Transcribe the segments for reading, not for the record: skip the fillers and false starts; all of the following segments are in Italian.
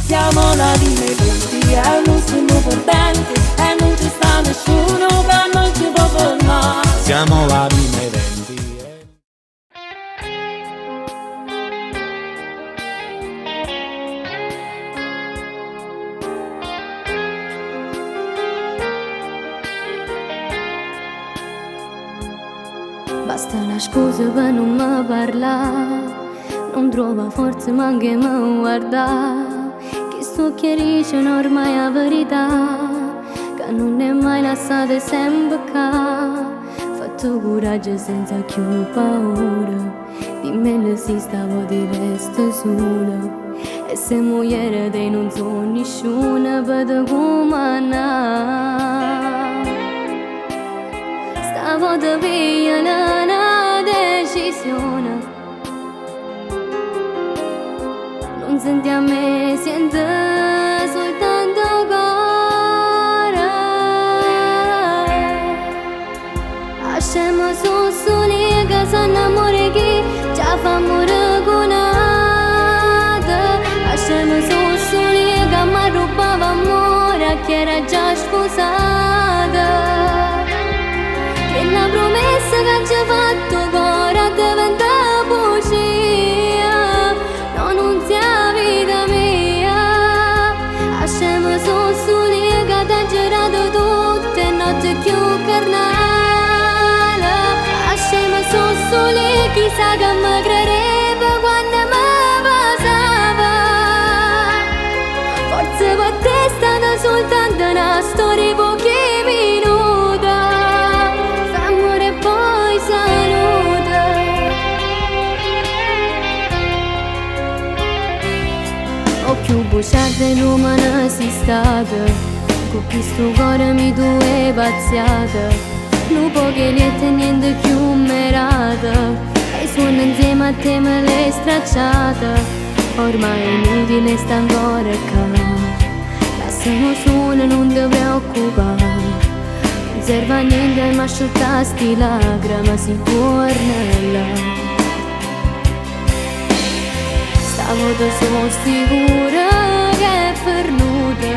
Siamo la prima venti e non siamo perdenti e non ci sta nessuno che non ci può fermare. Siamo la prima venti. Basta una scusa per non mi parlare, non trova forza manca mi guardare. Che sto chiarisce ormai la verità, che non è mai lasciata sempre qua. Fatto coraggio senza più paura, dimmi se stavo di resto sola. E se muoiere dei non so nessuna per te comandare. Stavo da via una decisione, non senti a me, senti soltanto cuore. Lasciamo su soli che si innamora chi già fa morire con nata. Lasciamo su soli che mi rubava amore che era già sposata. E la promessa che ci ha fatto ora diventa bugia, no, non sia vita mia. Lasciamo soli che ti ha girato tutte notti più carnale. Lasciamo soli chissà che mi credeva quando mi passava. Forse per te è stata soltanto una storia pochi minuti. Più bruciate l'umana si stata, con questo cuore mi due pazziata. Non poche liette e niente più merata, e suono insieme a te me l'hai stracciata. Ormai è inutile sta ancora qua, lasciamo sola, non ti preoccupare. Non serve a niente ma asciuttare sti lacrime, si torna là. Stavo da sono sicura che è perduta,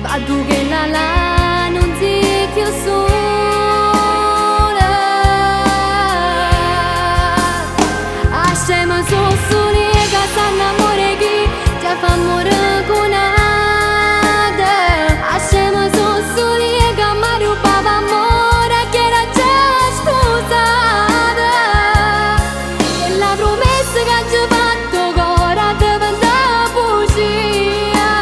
ma tu che la non sei più sola. Lasciamo soli che si innamora chi già fa morire con nata. Lasciamo soli che mi rubava amore che era già sposata. La promessa che ci ha fatto ora diventa bugia,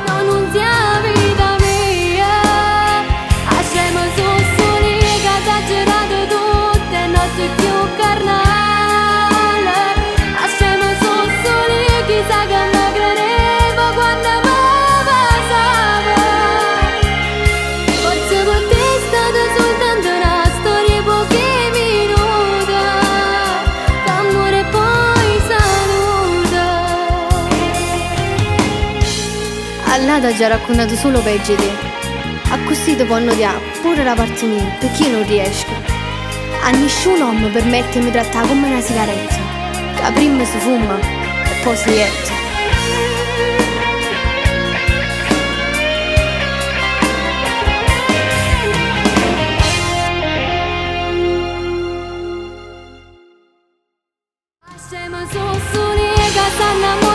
no, non sia vita mia. Lasciamo soli che ti ha girato tutte notti più carnale. Lasciamo soli chissà che mi credeva quando mi passava. Forse per te è stata soltanto una storia pochi minuti. Amore poi saluta. All'ada già raccontato solo peggio di te, a così ti può odiare pure la parte mia, perché io non riesco. A nessun uomo permette di trattare come una sigaretta, che prima si fuma e poi si jetta. Lasciamo soli che si innamora